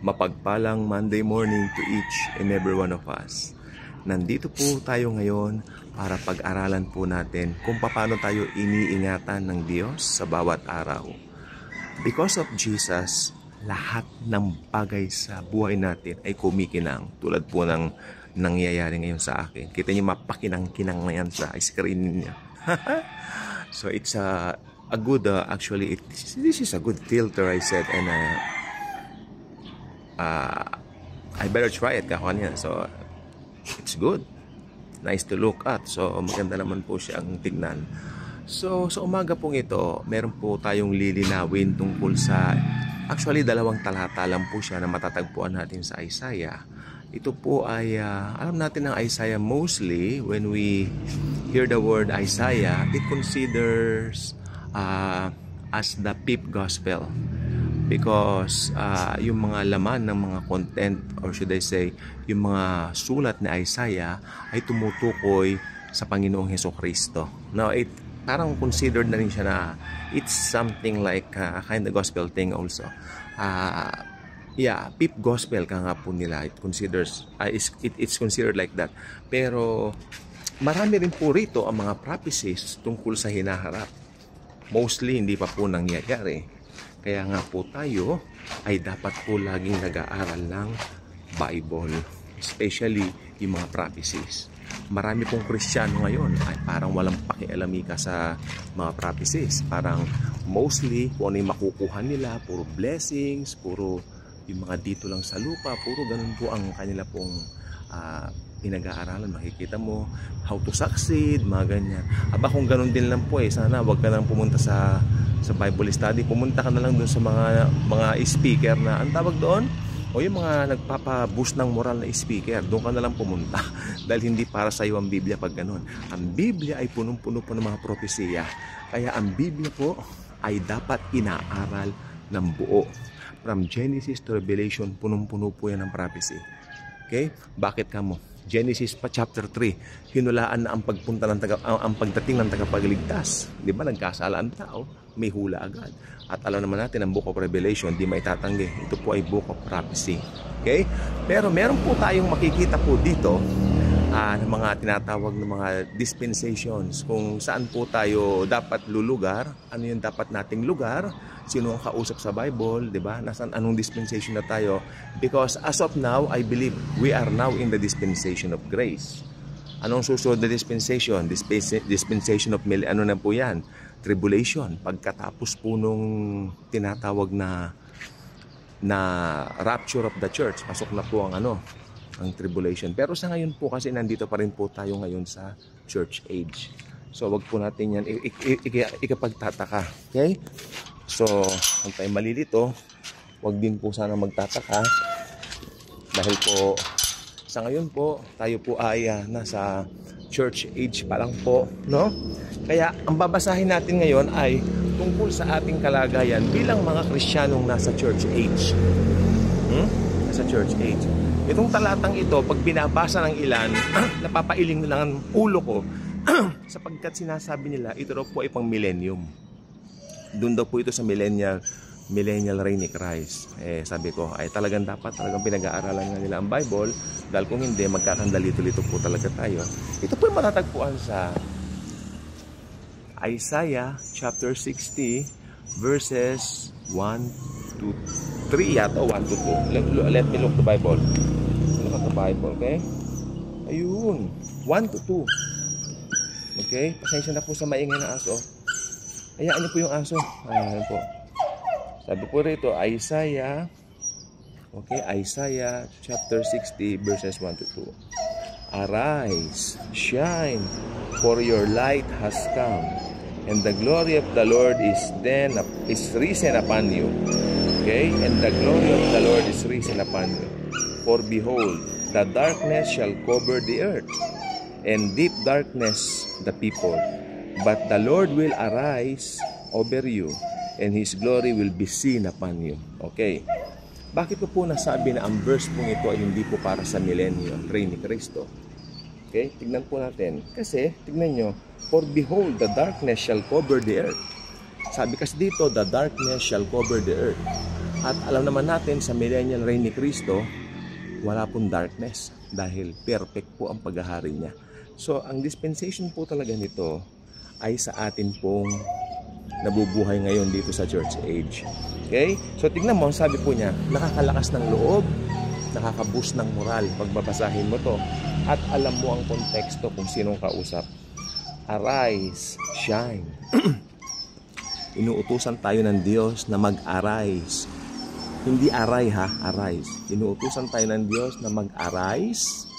Mapagpalang Monday morning to each and every one of us. Nandito po tayo ngayon para pag-aralan po natin kung paano tayo iniingatan ng Diyos sa bawat araw. Because of Jesus, lahat ng bagay sa buhay natin ay kumikinang. Tulad po ng nangyayari ngayon sa akin. Kita niyo mapakinang-kinang na yan sa screen niya. So it's a good, actually, this is a good filter, I said, and I better try it kanina. So it's good, nice to look at. So maganda naman po siyang tignan. So sa umaga pong ito, meron po tayong lilinawin tungkol sa, actually dalawang talata lang po siya na matatagpuan natin sa Isaiah. Ito po ay alam natin ng Isaiah, mostly when we hear the word Isaiah, it considers as the PIP gospel. Because yung mga laman ng mga content, or should I say, yung mga sulat ni Isaiah ay tumutukoy sa Panginoong Hesukristo. Now, parang considered na rin siya na it's something like a kind of gospel thing also. Yeah, PIP gospel ka nga po nila. It's considered like that. Pero marami rin po rito ang mga prophecies tungkol sa hinaharap. Mostly hindi pa po nangyayari. Kaya nga po tayo ay dapat po laging nag-aaral ng Bible, especially yung mga prophecies. Marami pong Kristiyano ngayon ay parang walang pakialamika sa mga prophecies. Parang mostly kung ano yung makukuha nila, puro blessings, puro yung mga dito lang sa lupa, puro ganun po ang kanila pong pinag-aaralan. Makikita mo how to succeed, mga ganyan. Aba, kung ganun din lang po sana wag ka nang pumunta sa Bible study. Pumunta ka na lang doon sa mga speaker na, ang tawag doon, o yung mga nagpapa-boost ng moral na speaker. Doon ka na lang pumunta dahil hindi para sa iyo ang Biblia pag ganun. Ang Biblia ay punong-puno po ng mga propesiya. Kaya ang Biblia po ay dapat inaaral ng buo. From Genesis to Revelation, punong-puno po yan ng prophecy. Okay? Bakit ka mo? Genesis pa chapter 3, hinulaan na ang pagpunta ng ang pagdating ng tagapagligtas. 'Di ba? Nagkasala ang tao, may hula agad. At alam naman natin ang Book of Revelation, di maitatanggi. Ito po ay Book of Prophecy. Okay? Pero meron po tayong makikita po dito ng mga tinatawag ng mga dispensations, kung saan po tayo dapat lulugar, ano yung dapat nating lugar, sino ang kausap sa Bible, di ba? Anong dispensation na tayo? Because as of now, I believe we are now in the dispensation of grace. Anong susunod na dispensation? Dispensation of ano na po yan? Tribulation. Pagkatapos po nung tinatawag na rapture of the church, pasok na po ang ang tribulation. Pero sa ngayon po kasi nandito pa rin po tayo ngayon sa church age. So wag po natin yan ikapagtataka. Okay? So kung tayo malilito, wag din po sana magtataka. Dahil po sa ngayon po tayo po ay nasa church age pa lang po, no? Kaya ang babasahin natin ngayon ay tungkol sa ating kalagayan bilang mga Kristiyanong nasa church age. Nasa church age. Itong talatang ito, pag binabasa ng ilan, napapailing na lang ang ulo ko sapagkat sinasabi nila, ito raw po ay pang millennium. Doon daw po ito sa millennial reign ni Christ. Sabi ko, ay talagang pinag-aaralan nga nila ang Bible, dahil kung hindi, magkakandalito-lito po talaga tayo. Ito po ay matatagpuan sa Isaiah chapter 60 verses 1 to 3 yata, 1 to 2. Let me look the Bible. Look at the Bible, okay? Ayun, 1 to 2. Okay? Pasensya na po sa maingay na aso. Hayaan niyo po yung aso. Ayan po. Sabi po rito, Isaiah, okay, Isaiah chapter 60 verses 1 to 2. Arise, shine, for your light has come, and the glory of the Lord is risen upon you. Okay? And the glory of the Lord is risen upon you. For behold, the darkness shall cover the earth, and deep darkness the people. But the Lord will arise over you, and His glory will be seen upon you. Okay? Bakit ko po nasabi na ang verse pong ito ay hindi po para sa millennium reign ni Kristo? Okay? Tignan po natin. Kasi, tignan nyo, for behold, the darkness shall cover the earth. Sabi kasi dito, the darkness shall cover the earth. At alam naman natin sa millennial reign ni Kristo, wala pong darkness dahil perfect po ang paghahari niya. So, ang dispensation po talaga nito ay sa atin pong nabubuhay ngayon dito sa church age. Okay? So, tignan mo, sabi po niya, nakakalakas ng loob, nakaka-boost ng moral pag babasahin mo to. At alam mo ang konteksto kung sinong kausap. Arise, shine. Inuutusan tayo ng Diyos na mag-arise. Hindi aray ha, arise. Inuutusan tayo ng Diyos na mag-arise.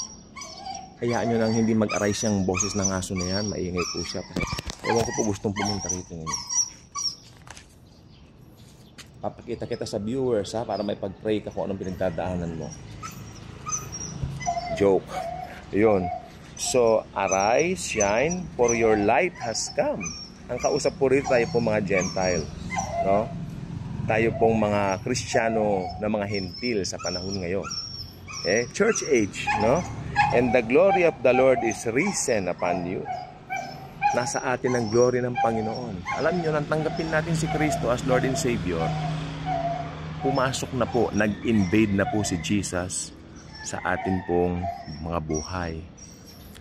Hayaan nyo nang hindi mag-arise yung boses ng aso na yan. Maingay po siya. Ewan ko po gustong pumunta rito ngayon. Papakita kita sa viewers ha, para may pag-pray ka kung anong pinagdadaanan mo. Joke. Yun. So, arise, shine, for your light has come. Ang kausap po rito tayo po mga Gentile. No? Tayo pong mga Kristiyano na mga hentil sa panahon ngayon. Okay? Church age, no? And the glory of the Lord is risen upon you. Nasa atin ang glory ng Panginoon. Alam niyo, nang tanggapin natin si Kristo as Lord and Savior, pumasok na po, nag-invade na po si Jesus sa atin pong mga buhay.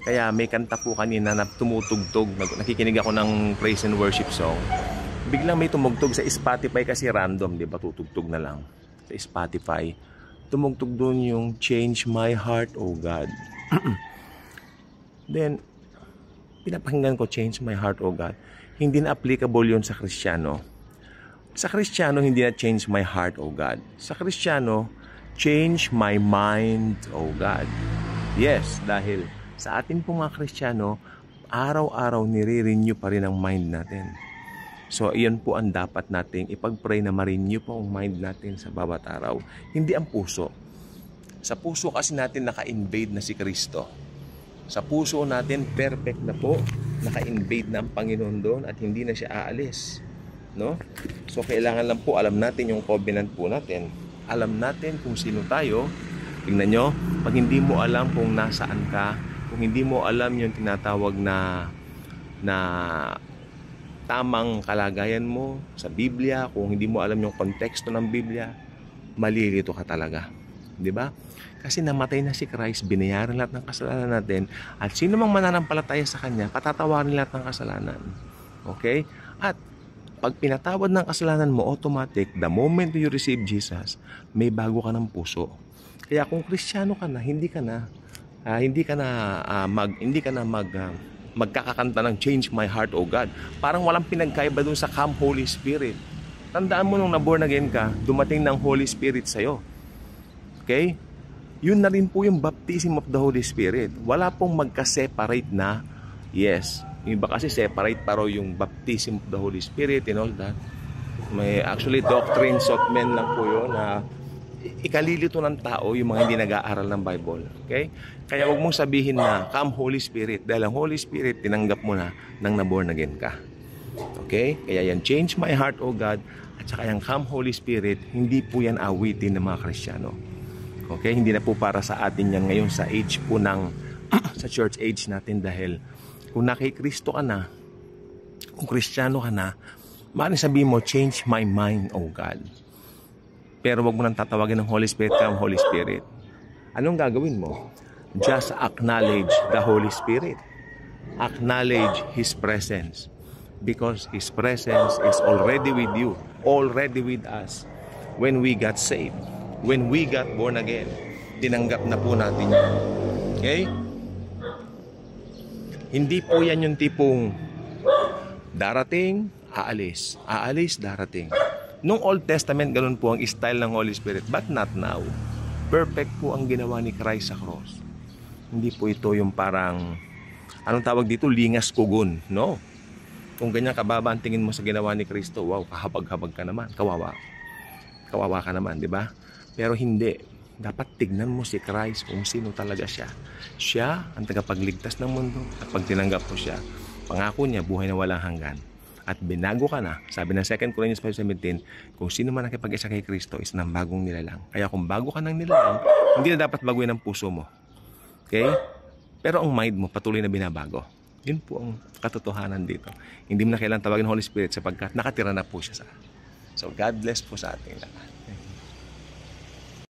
Kaya may kanta po kanina na tumutugtog, nakikinig ako ng praise and worship song. Biglang may tumugtog sa Spotify kasi random, di ba? Tutugtog na lang sa Spotify. Tumugtog doon yung Change My Heart, Oh God. Then, pinapakinggan ko Change My Heart, Oh God. Hindi na applicable yun sa Kristiyano. Sa Kristiyano, hindi na Change My Heart, Oh God. Sa Kristiyano, Change My Mind, Oh God. Yes, dahil sa atin pong mga Kristiyano, araw-araw nire-renew pa rin ang mind natin. So, iyan po ang dapat nating ipag-pray na ma-renew po ang mind natin sa bawat araw. Hindi ang puso. Sa puso kasi natin naka-invade na si Kristo. Sa puso natin, perfect na po. Naka-invade na ang Panginoon doon at hindi na siya aalis. No? So, kailangan lang po alam natin yung covenant po natin. Alam natin kung sino tayo. Tingnan nyo, pag hindi mo alam kung nasaan ka, kung hindi mo alam yung tinatawag na tamang kalagayan mo sa Biblia, kung hindi mo alam yung konteksto ng Biblia, malilito ka talaga. 'Di ba? Kasi namatay na si Christ, binayaran lahat ng kasalanan natin, at sino mang mananampalataya sa Kanya, patatawarin lahat ng kasalanan. Okay? At pag pinatawad ng kasalanan mo, automatic, the moment you receive Jesus, may bago ka ng puso. Kaya kung Kristiyano ka na, hindi ka na magkakakanta ng Change My Heart, Oh God. Parang walang pinagkaiba dun sa Come Holy Spirit. Tandaan mo nung na-born again ka, dumating ng Holy Spirit sa'yo. Okay? Yun na rin po yung baptism of the Holy Spirit. Wala pong magka-separate na, yes. Yung iba kasi separate paro yung baptism of the Holy Spirit and all that. May actually doctrines of men lang po yun na ikalilito ng tao yung mga hindi nag-aaral ng Bible. Okay? Kaya huwag mong sabihin na, Come Holy Spirit. Dahil ang Holy Spirit, tinanggap mo na nang na-born again ka. Okay? Kaya yan, Change My Heart, O God. At saka yung Come Holy Spirit, hindi po yan awitin ng mga Kristiyano. Okay? Hindi na po para sa atin yan ngayon sa age po ng, sa church age natin. Dahil kung nakikristo ka na, kung Kristiyano ka na, maaaring sabihin mo, Change my mind, O God. Pero wag mo nang tatawagin ng Holy Spirit, Come Holy Spirit. Anong gagawin mo? Just acknowledge the Holy Spirit. Acknowledge His presence. Because His presence is already with you. Already with us. When we got saved. When we got born again. Tinanggap na po natin yun. Okay? Hindi po yan yung tipong darating, aalis. Aalis, darating. Nung Old Testament, ganun po ang style ng Holy Spirit. But not now. Perfect po ang ginawa ni Christ sa cross. Hindi po ito yung parang, anong tawag dito? Lingas kugon. No. Kung ganyan kababa ang tingin mo sa ginawa ni Kristo, wow, kahabag-habag ka naman. Kawawa. Kawawa ka naman, di ba? Pero hindi. Dapat tignan mo si Christ kung sino talaga siya. Siya ang tagapagligtas ng mundo. At pag tinanggap mo siya, pangako niya, buhay na walang hanggan. At binago ka na. Sabi ng 2 Corinthians 5:17, kung sino man nakipag-isa kay Kristo is ng bagong nilalang. Kaya kung bago ka ng nilalang, hindi na dapat baguhin ang puso mo. Okay? Pero ang mind mo patuloy na binabago. Yun po ang katotohanan dito. Hindi mo na kailangan tawagin ng Holy Spirit sapagkat nakatira na po siya sa. So God bless po sa ating lahat.